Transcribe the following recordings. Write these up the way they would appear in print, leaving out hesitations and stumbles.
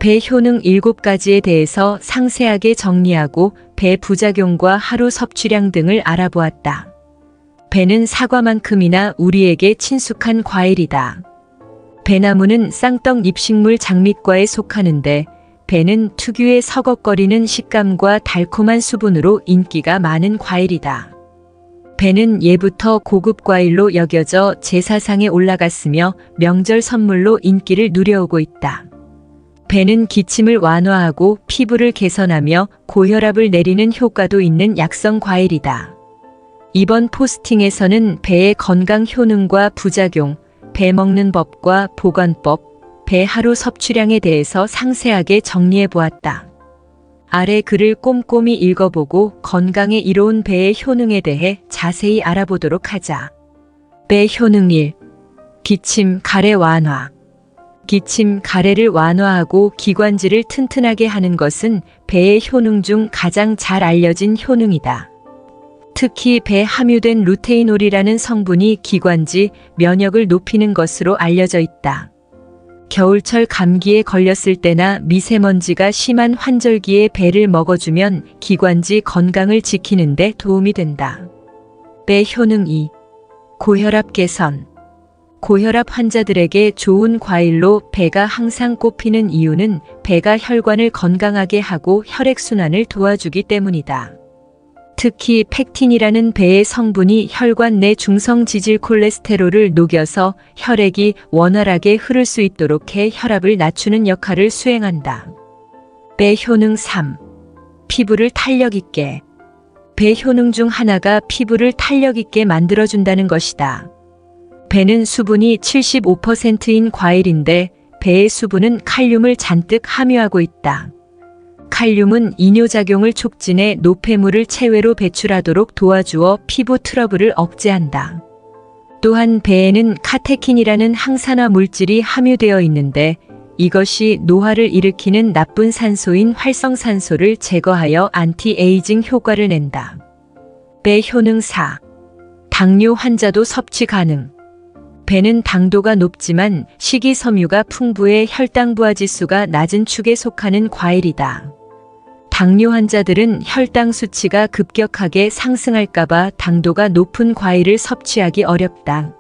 배 효능 7가지에 대해서 상세하게 정리하고 배 부작용과 하루 섭취량 등을 알아보았다. 배는 사과만큼이나 우리에게 친숙한 과일이다. 배나무는 쌍떡 잎식물 장미과에 속하는데 배는 특유의 서걱거리는 식감과 달콤한 수분으로 인기가 많은 과일이다. 배는 예부터 고급 과일로 여겨져 제사상에 올라갔으며 명절 선물로 인기를 누려오고 있다. 배는 기침을 완화하고 피부를 개선하며 고혈압을 내리는 효과도 있는 약성 과일이다. 이번 포스팅에서는 배의 건강 효능과 부작용, 배 먹는 법과 보관법, 배 하루 섭취량에 대해서 상세하게 정리해 보았다. 아래 글을 꼼꼼히 읽어보고 건강에 이로운 배의 효능에 대해 자세히 알아보도록 하자. 배 효능 1. 기침, 가래 완화. 기침, 가래를 완화하고 기관지를 튼튼하게 하는 것은 배의 효능 중 가장 잘 알려진 효능이다. 특히 배에 함유된 루테인올이라는 성분이 기관지, 면역을 높이는 것으로 알려져 있다. 겨울철 감기에 걸렸을 때나 미세먼지가 심한 환절기에 배를 먹어주면 기관지 건강을 지키는 데 도움이 된다. 배 효능 2. 고혈압 개선. 고혈압 환자들에게 좋은 과일로 배가 항상 꼽히는 이유는 배가 혈관을 건강하게 하고 혈액순환을 도와주기 때문이다. 특히 펙틴이라는 배의 성분이 혈관 내 중성 지질 콜레스테롤을 녹여서 혈액이 원활하게 흐를 수 있도록 해 혈압을 낮추는 역할을 수행한다. 배 효능 3. 피부를 탄력 있게. 배 효능 중 하나가 피부를 탄력 있게 만들어준다는 것이다. 배는 수분이 75%인 과일인데 배의 수분은 칼륨을 잔뜩 함유하고 있다. 칼륨은 이뇨작용을 촉진해 노폐물을 체외로 배출하도록 도와주어 피부 트러블을 억제한다. 또한 배에는 카테킨이라는 항산화 물질이 함유되어 있는데 이것이 노화를 일으키는 나쁜 산소인 활성산소를 제거하여 안티에이징 효과를 낸다. 배 효능 4. 당뇨 환자도 섭취 가능. 배는 당도가 높지만 식이섬유가 풍부해 혈당부하 지수가 낮은 축에 속하는 과일이다. 당뇨 환자들은 혈당 수치가 급격하게 상승할까봐 당도가 높은 과일을 섭취하기 어렵다.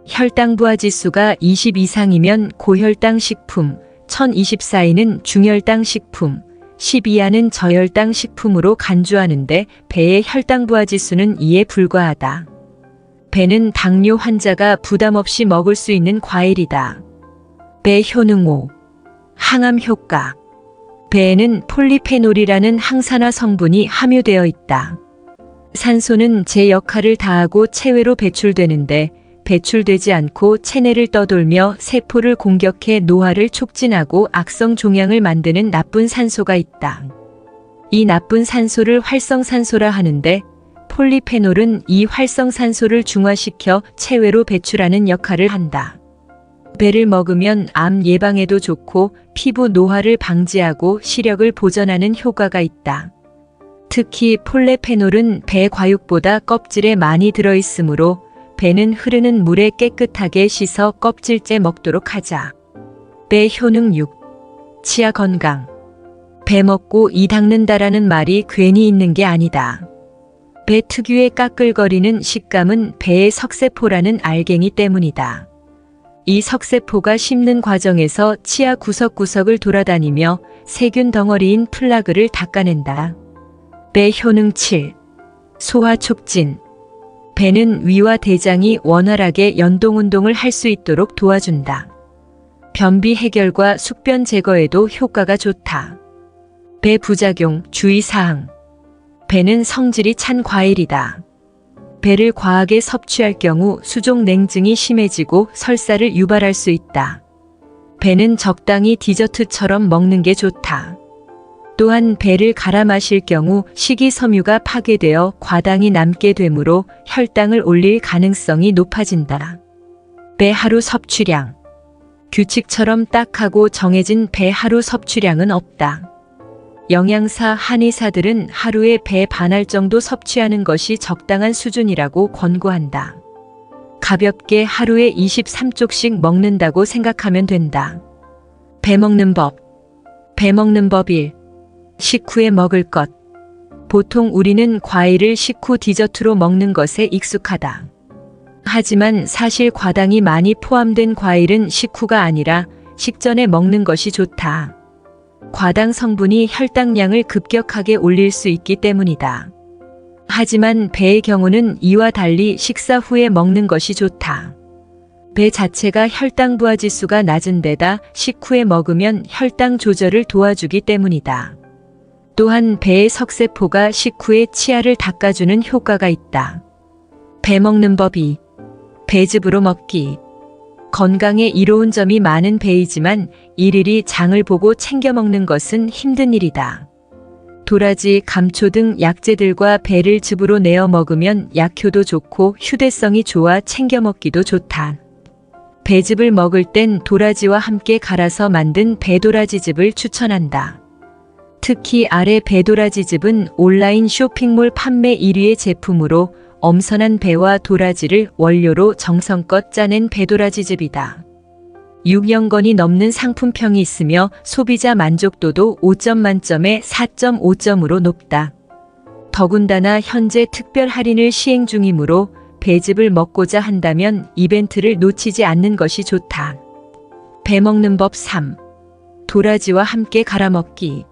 혈당부하 지수가 20 이상이면 고혈당 식품, 1024에는 중혈당 식품, 10 이하는 저혈당 식품으로 간주하는데 배의 혈당부하 지수는 이에 불과하다. 배는 당뇨 환자가 부담 없이 먹을 수 있는 과일이다. 배 효능 5. 항암 효과. 배에는 폴리페놀이라는 항산화 성분이 함유되어 있다. 산소는 제 역할을 다하고 체외로 배출되는데 배출되지 않고 체내를 떠돌며 세포를 공격해 노화를 촉진하고 악성 종양을 만드는 나쁜 산소가 있다. 이 나쁜 산소를 활성산소라 하는데 폴리페놀은 이 활성산소를 중화시켜 체외로 배출하는 역할을 한다. 배를 먹으면 암 예방에도 좋고 피부 노화를 방지하고 시력을 보전하는 효과가 있다. 특히 폴레페놀은 배 과육보다 껍질에 많이 들어있으므로 배는 흐르는 물에 깨끗하게 씻어 껍질째 먹도록 하자. 배 효능 6. 치아 건강. 배 먹고 이 닦는다라는 말이 괜히 있는 게 아니다. 배 특유의 까끌거리는 식감은 배의 석쇠포라는 알갱이 때문이다. 이 석쇠포가 씹는 과정에서 치아 구석구석을 돌아다니며 세균 덩어리인 플라그를 닦아낸다. 배 효능 7. 소화 촉진. 배는 위와 대장이 원활하게 연동운동을 할 수 있도록 도와준다. 변비 해결과 숙변 제거에도 효과가 좋다. 배 부작용 주의사항. 배는 성질이 찬 과일이다. 배를 과하게 섭취할 경우 수족 냉증이 심해지고 설사를 유발할 수 있다. 배는 적당히 디저트처럼 먹는 게 좋다. 또한 배를 갈아 마실 경우 식이섬유가 파괴되어 과당이 남게 되므로 혈당을 올릴 가능성이 높아진다. 배 하루 섭취량. 규칙처럼 딱하고 정해진 배 하루 섭취량은 없다. 영양사, 한의사들은 하루에 배 반알 정도 섭취하는 것이 적당한 수준이라고 권고한다. 가볍게 하루에 23쪽씩 먹는다고 생각하면 된다. 배 먹는 법. 배 먹는 법 1. 식후에 먹을 것. 보통 우리는 과일을 식후 디저트로 먹는 것에 익숙하다. 하지만 사실 과당이 많이 포함된 과일은 식후가 아니라 식전에 먹는 것이 좋다. 과당 성분이 혈당량을 급격하게 올릴 수 있기 때문이다. 하지만 배의 경우는 이와 달리 식사 후에 먹는 것이 좋다. 배 자체가 혈당 부하 지수가 낮은 데다 식후에 먹으면 혈당 조절을 도와주기 때문이다. 또한 배의 석세포가 식후에 치아를 닦아주는 효과가 있다. 배 먹는 법 2. 배즙으로 먹기. 건강에 이로운 점이 많은 배이지만 일일이 장을 보고 챙겨 먹는 것은 힘든 일이다. 도라지, 감초 등 약재들과 배를 즙으로 내어 먹으면 약효도 좋고 휴대성이 좋아 챙겨 먹기도 좋다. 배즙을 먹을 땐 도라지와 함께 갈아서 만든 배도라지즙을 추천한다. 특히 아래 배도라지즙은 온라인 쇼핑몰 판매 1위의 제품으로 엄선한 배와 도라지를 원료로 정성껏 짜낸 배도라지즙이다. 6년건이 넘는 상품평이 있으며 소비자 만족도도 5점 만점에 4.5점으로 높다. 더군다나 현재 특별 할인을 시행 중이므로 배즙을 먹고자 한다면 이벤트를 놓치지 않는 것이 좋다. 배 먹는 법 3. 도라지와 함께 갈아 먹기.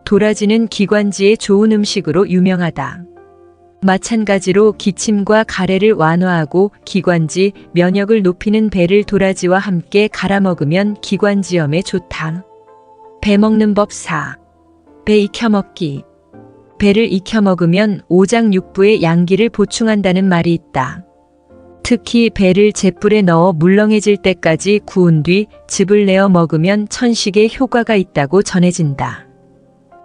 도라지는 기관지에 좋은 음식으로 유명하다. 마찬가지로 기침과 가래를 완화하고 기관지, 면역을 높이는 배를 도라지와 함께 갈아 먹으면 기관지염에 좋다. 배 먹는 법 4. 배 익혀 먹기. 배를 익혀 먹으면 오장육부의 양기를 보충한다는 말이 있다. 특히 배를 잿불에 넣어 물렁해질 때까지 구운 뒤 즙을 내어 먹으면 천식의 효과가 있다고 전해진다.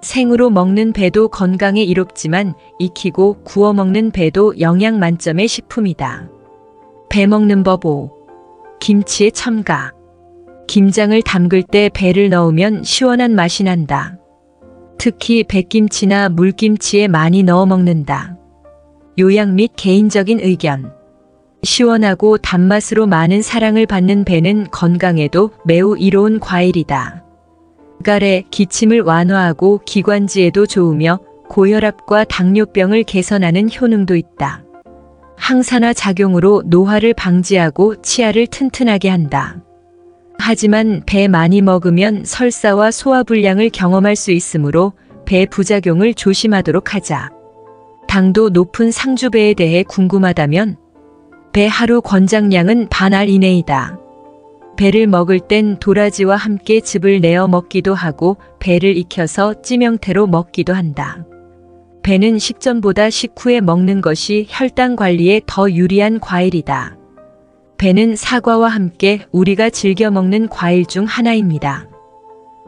생으로 먹는 배도 건강에 이롭지만 익히고 구워 먹는 배도 영양 만점의 식품이다. 배 먹는 법 5. 김치에 첨가. 김장을 담글 때 배를 넣으면 시원한 맛이 난다. 특히 백김치나 물김치에 많이 넣어 먹는다. 요약 및 개인적인 의견. 시원하고 단맛으로 많은 사랑을 받는 배는 건강에도 매우 이로운 과일이다. 가래, 기침을 완화하고 기관지에도 좋으며 고혈압과 당뇨병을 개선하는 효능도 있다. 항산화 작용으로 노화를 방지하고 치아를 튼튼하게 한다. 하지만 배 많이 먹으면 설사와 소화불량을 경험할 수 있으므로 배 부작용을 조심하도록 하자. 당도 높은 상주배에 대해 궁금하다면 배 하루 권장량은 반알 이내이다. 배를 먹을 땐 도라지와 함께 즙을 내어 먹기도 하고 배를 익혀서 찌명태로 먹기도 한다. 배는 식전보다 식후에 먹는 것이 혈당 관리에 더 유리한 과일이다. 배는 사과와 함께 우리가 즐겨 먹는 과일 중 하나입니다.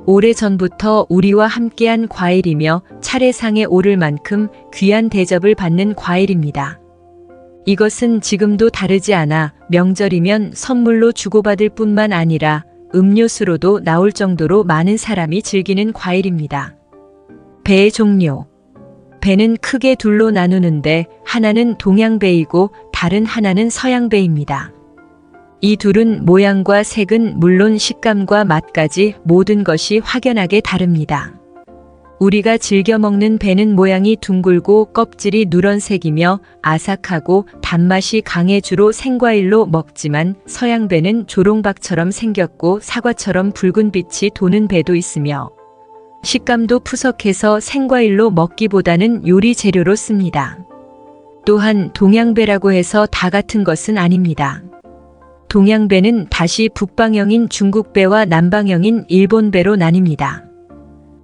오래전부터 우리와 함께한 과일이며 차례상에 오를 만큼 귀한 대접을 받는 과일입니다. 이것은 지금도 다르지 않아 명절이면 선물로 주고받을 뿐만 아니라 음료수로도 나올 정도로 많은 사람이 즐기는 과일입니다. 배의 종류. 배는 크게 둘로 나누는데 하나는 동양배이고 다른 하나는 서양배입니다. 이 둘은 모양과 색은 물론 식감과 맛까지 모든 것이 확연하게 다릅니다. 우리가 즐겨 먹는 배는 모양이 둥글고 껍질이 누런색이며 아삭하고 단맛이 강해 주로 생과일로 먹지만 서양배는 조롱박처럼 생겼고 사과처럼 붉은 빛이 도는 배도 있으며 식감도 푸석해서 생과일로 먹기보다는 요리 재료로 씁니다. 또한 동양배라고 해서 다 같은 것은 아닙니다. 동양배는 다시 북방형인 중국배와 남방형인 일본배로 나뉩니다.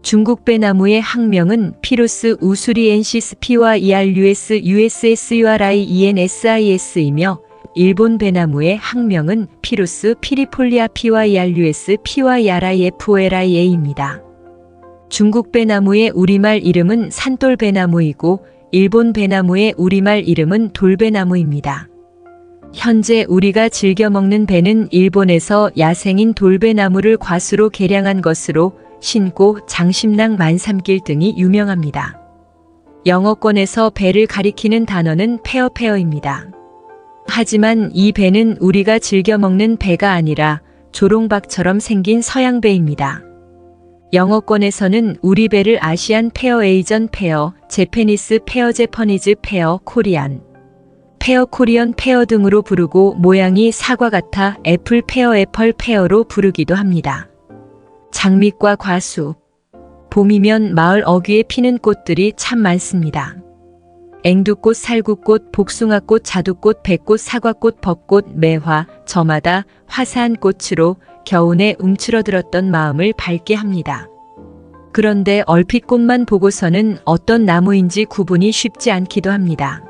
중국배 나무의 학명은 피루스 우수리엔시스 PYRUS USSURIENSIS이며 일본 배나무의 학명은 피루스 피리폴리아 PYRUS PYRIFOLIA입니다. 중국 배나무의 우리말 이름은 산돌배나무이고 일본 배나무의 우리말 이름은 돌배나무입니다. 현재 우리가 즐겨 먹는 배는 일본에서 야생인 돌배나무를 과수로 개량한 것으로 신고, 장심랑 만삼길 등이 유명합니다. 영어권에서 배를 가리키는 단어는 페어입니다. 하지만 이 배는 우리가 즐겨 먹는 배가 아니라 조롱박처럼 생긴 서양배입니다. 영어권에서는 우리 배를 아시안 페어, 에이전 페어, 재패니스 페어, 재퍼니즈 페어, 코리안 페어, 코리언 페어 등으로 부르고 모양이 사과 같아 애플 페어, 애펄 페어로 부르기도 합니다. 장미과 과수. 봄이면 마을 어귀에 피는 꽃들이 참 많습니다. 앵두꽃, 살구꽃, 복숭아꽃, 자두꽃, 백꽃, 사과꽃, 벚꽃, 매화, 저마다 화사한 꽃으로 겨우내 움츠러들었던 마음을 밝게 합니다. 그런데 얼핏 꽃만 보고서는 어떤 나무인지 구분이 쉽지 않기도 합니다.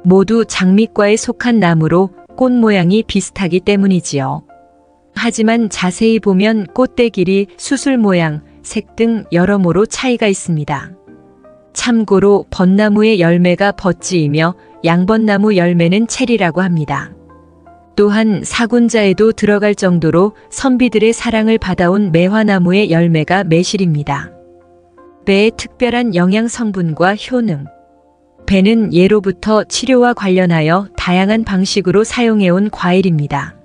모두 장미과에 속한 나무로 꽃 모양이 비슷하기 때문이지요. 하지만 자세히 보면 꽃대 길이, 수술 모양, 색 등 여러모로 차이가 있습니다. 참고로 벚나무의 열매가 버찌이며 양벚나무 열매는 체리라고 합니다. 또한 사군자에도 들어갈 정도로 선비들의 사랑을 받아온 매화나무의 열매가 매실입니다. 배의 특별한 영양 성분과 효능. 배는 예로부터 치료와 관련하여 다양한 방식으로 사용해온 과일입니다.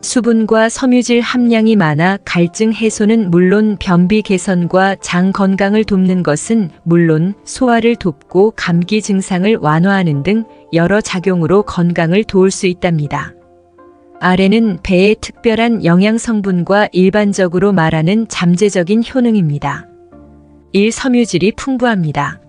수분과 섬유질 함량이 많아 갈증 해소는 물론 변비 개선과 장 건강을 돕는 것은 물론 소화를 돕고 감기 증상을 완화하는 등 여러 작용으로 건강을 도울 수 있답니다. 아래는 배의 특별한 영양 성분과 일반적으로 말하는 잠재적인 효능입니다. 1. 섬유질이 풍부합니다.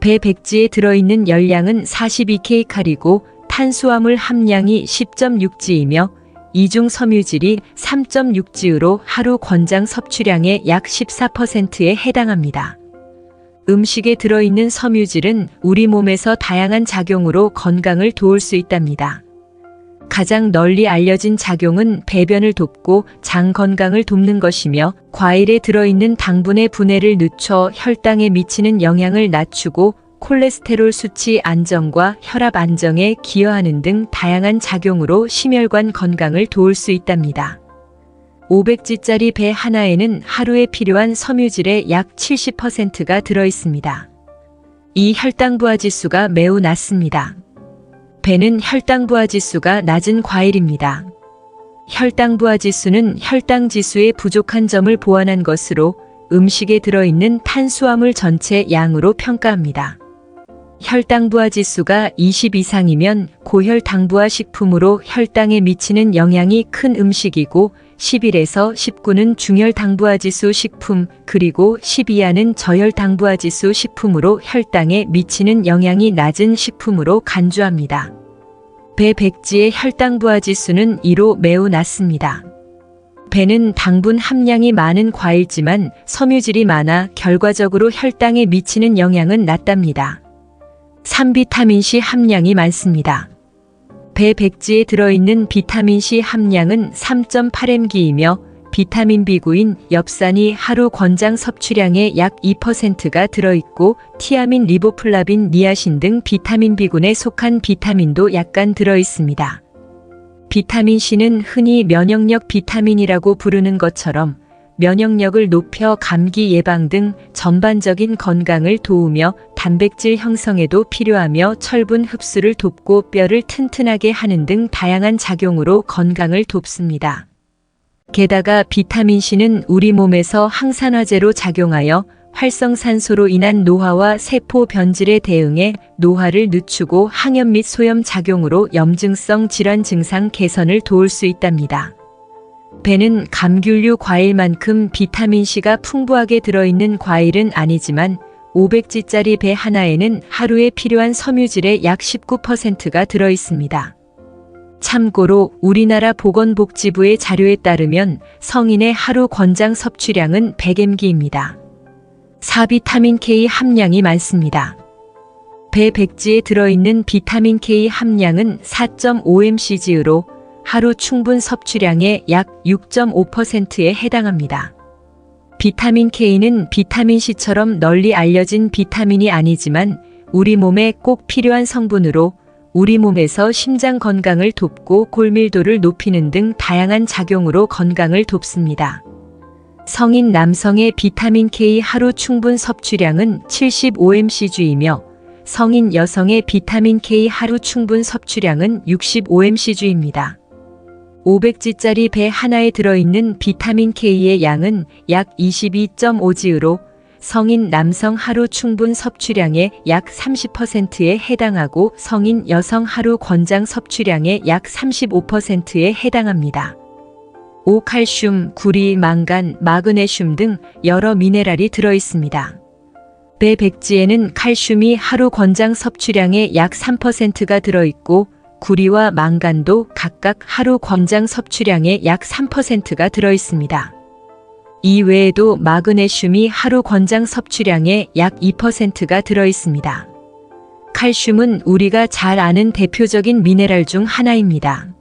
배 백지에 들어있는 열량은 42kcal이고 탄수화물 함량이 10.6g이며 이중 섬유질이 3.6g으로 하루 권장 섭취량의 약 14%에 해당합니다. 음식에 들어있는 섬유질은 우리 몸에서 다양한 작용으로 건강을 도울 수 있답니다. 가장 널리 알려진 작용은 배변을 돕고 장 건강을 돕는 것이며 과일에 들어있는 당분의 분해를 늦춰 혈당에 미치는 영향을 낮추고 콜레스테롤 수치 안정과 혈압 안정에 기여하는 등 다양한 작용으로 심혈관 건강을 도울 수 있답니다. 500g짜리 배 하나에는 하루에 필요한 섬유질의 약 70%가 들어있습니다. 이 혈당 부하 지수가 매우 낮습니다. 배는 혈당 부하 지수가 낮은 과일입니다. 혈당 부하 지수는 혈당 지수의 부족한 점을 보완한 것으로 음식에 들어있는 탄수화물 전체 양으로 평가합니다. 혈당 부하 지수가 20 이상이면 고혈당부하 식품으로 혈당에 미치는 영향이 큰 음식이고 11에서 19는 중혈당부하 지수 식품 그리고 10 이하는 저혈당부하 지수 식품으로 혈당에 미치는 영향이 낮은 식품으로 간주합니다. 배 백지의 혈당 부하 지수는 2로 매우 낮습니다. 배는 당분 함량이 많은 과일지만 섬유질이 많아 결과적으로 혈당에 미치는 영향은 낮답니다. 3. 비타민C 함량이 많습니다. 배 백지에 들어있는 비타민C 함량은 3.8mg이며 비타민 B구인 엽산이 하루 권장 섭취량의 약 2%가 들어있고 티아민, 리보플라빈, 니아신 등 비타민 B군에 속한 비타민도 약간 들어있습니다. 비타민 C는 흔히 면역력 비타민이라고 부르는 것처럼 면역력을 높여 감기 예방 등 전반적인 건강을 도우며 단백질 형성에도 필요하며 철분 흡수를 돕고 뼈를 튼튼하게 하는 등 다양한 작용으로 건강을 돕습니다. 게다가 비타민 C는 우리 몸에서 항산화제로 작용하여 활성산소로 인한 노화와 세포 변질에 대응해 노화를 늦추고 항염 및 소염 작용으로 염증성 질환 증상 개선을 도울 수 있답니다. 배는 감귤류 과일만큼 비타민C가 풍부하게 들어있는 과일은 아니지만 500g짜리 배 하나에는 하루에 필요한 섬유질의 약 19%가 들어있습니다. 참고로 우리나라 보건복지부의 자료에 따르면 성인의 하루 권장 섭취량은 100mg입니다. 4. 비타민 K 함량이 많습니다. 배 백지에 들어있는 비타민 K 함량은 4.5mcg으로 하루 충분 섭취량의 약 6.5%에 해당합니다. 비타민 K는 비타민 C처럼 널리 알려진 비타민이 아니지만 우리 몸에 꼭 필요한 성분으로 우리 몸에서 심장 건강을 돕고 골밀도를 높이는 등 다양한 작용으로 건강을 돕습니다. 성인 남성의 비타민 K 하루 충분 섭취량은 75mcg이며 성인 여성의 비타민 K 하루 충분 섭취량은 65mcg입니다. 500g짜리 배 하나에 들어있는 비타민 K의 양은 약 22.5g으로 성인 남성 하루 충분 섭취량의 약 30%에 해당하고 성인 여성 하루 권장 섭취량의 약 35%에 해당합니다. 칼슘, 구리, 망간, 마그네슘 등 여러 미네랄이 들어있습니다. 배 백지에는 칼슘이 하루 권장 섭취량의 약 3%가 들어있고 구리와 망간도 각각 하루 권장 섭취량의 약 3%가 들어있습니다. 이 외에도 마그네슘이 하루 권장 섭취량의 약 2%가 들어있습니다. 칼슘은 우리가 잘 아는 대표적인 미네랄 중 하나입니다.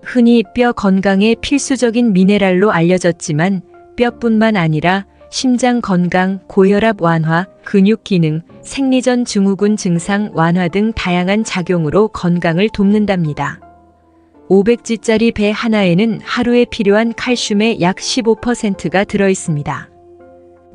흔히 뼈 건강에 필수적인 미네랄로 알려졌지만 뼈뿐만 아니라 심장 건강, 고혈압 완화, 근육 기능, 생리전 증후군 증상 완화 등 다양한 작용으로 건강을 돕는답니다. 500g짜리 배 하나에는 하루에 필요한 칼슘의 약 15%가 들어있습니다.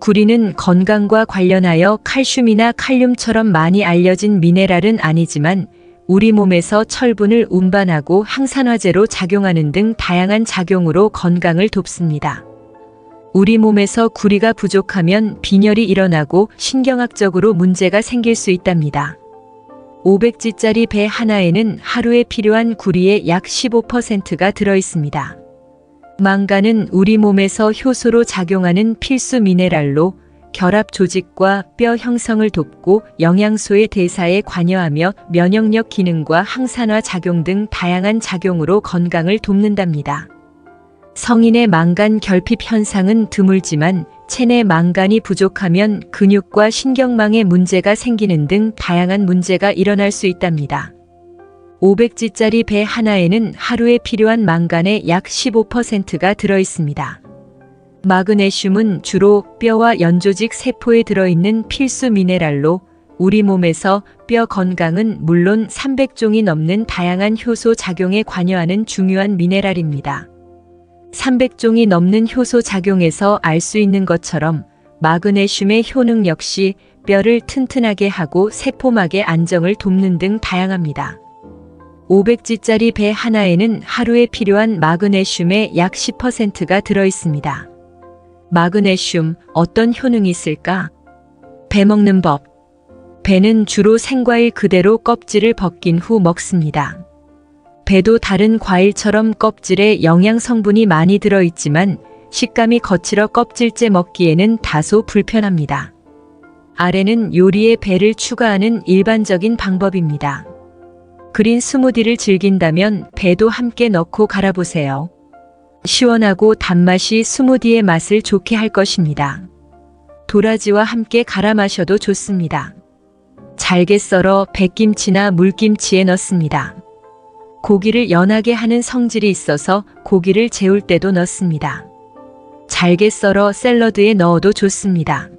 구리는 건강과 관련하여 칼슘이나 칼륨처럼 많이 알려진 미네랄은 아니지만 우리 몸에서 철분을 운반하고 항산화제로 작용하는 등 다양한 작용으로 건강을 돕습니다. 우리 몸에서 구리가 부족하면 빈혈이 일어나고 신경학적으로 문제가 생길 수 있답니다. 500g짜리 배 하나에는 하루에 필요한 구리의 약 15%가 들어있습니다. 망간은 우리 몸에서 효소로 작용하는 필수 미네랄로 결합 조직과 뼈 형성을 돕고 영양소의 대사에 관여하며 면역력 기능과 항산화 작용 등 다양한 작용으로 건강을 돕는답니다. 성인의 망간 결핍 현상은 드물지만 체내 망간이 부족하면 근육과 신경망에 문제가 생기는 등 다양한 문제가 일어날 수 있답니다. 500g짜리 배 하나에는 하루에 필요한 망간의 약 15%가 들어있습니다. 마그네슘은 주로 뼈와 연조직 세포에 들어있는 필수 미네랄로 우리 몸에서 뼈 건강은 물론 300종이 넘는 다양한 효소 작용에 관여하는 중요한 미네랄입니다. 300종이 넘는 효소 작용에서 알 수 있는 것처럼 마그네슘의 효능 역시 뼈를 튼튼하게 하고 세포막의 안정을 돕는 등 다양합니다. 500g짜리 배 하나에는 하루에 필요한 마그네슘의 약 10%가 들어있습니다. 마그네슘, 어떤 효능이 있을까? 배 먹는 법. 배는 주로 생과일 그대로 껍질을 벗긴 후 먹습니다. 배도 다른 과일처럼 껍질에 영양 성분이 많이 들어있지만 식감이 거칠어 껍질째 먹기에는 다소 불편합니다. 아래는 요리에 배를 추가하는 일반적인 방법입니다. 그린 스무디를 즐긴다면 배도 함께 넣고 갈아보세요. 시원하고 단맛이 스무디의 맛을 좋게 할 것입니다. 도라지와 함께 갈아 마셔도 좋습니다. 잘게 썰어 백김치나 물김치에 넣습니다. 고기를 연하게 하는 성질이 있어서 고기를 재울 때도 넣습니다. 잘게 썰어 샐러드에 넣어도 좋습니다.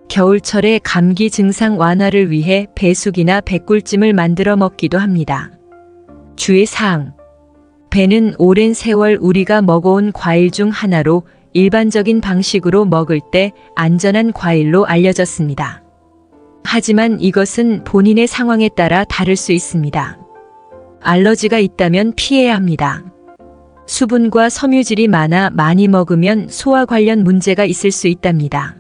겨울철에 감기 증상 완화를 위해 배숙이나 배꿀찜을 만들어 먹기도 합니다. 주의사항. 배는 오랜 세월 우리가 먹어온 과일 중 하나로 일반적인 방식으로 먹을 때 안전한 과일로 알려졌습니다. 하지만 이것은 본인의 상황에 따라 다를 수 있습니다. 알러지가 있다면 피해야 합니다. 수분과 섬유질이 많아 많이 먹으면 소화 관련 문제가 있을 수 있답니다.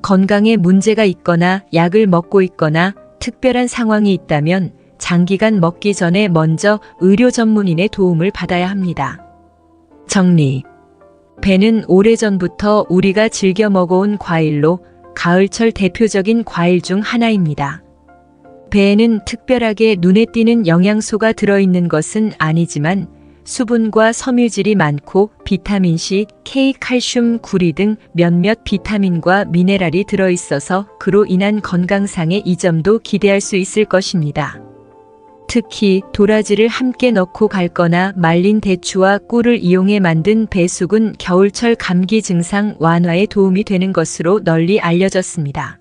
건강에 문제가 있거나 약을 먹고 있거나 특별한 상황이 있다면 장기간 먹기 전에 먼저 의료 전문인의 도움을 받아야 합니다. 정리. 배는 오래전부터 우리가 즐겨 먹어온 과일로 가을철 대표적인 과일 중 하나입니다. 배에는 특별하게 눈에 띄는 영양소가 들어있는 것은 아니지만 수분과 섬유질이 많고 비타민C, K, 칼슘, 구리 등 몇몇 비타민과 미네랄이 들어있어서 그로 인한 건강상의 이점도 기대할 수 있을 것입니다. 특히 도라지를 함께 넣고 갈거나 말린 대추와 꿀을 이용해 만든 배숙은 겨울철 감기 증상 완화에 도움이 되는 것으로 널리 알려졌습니다.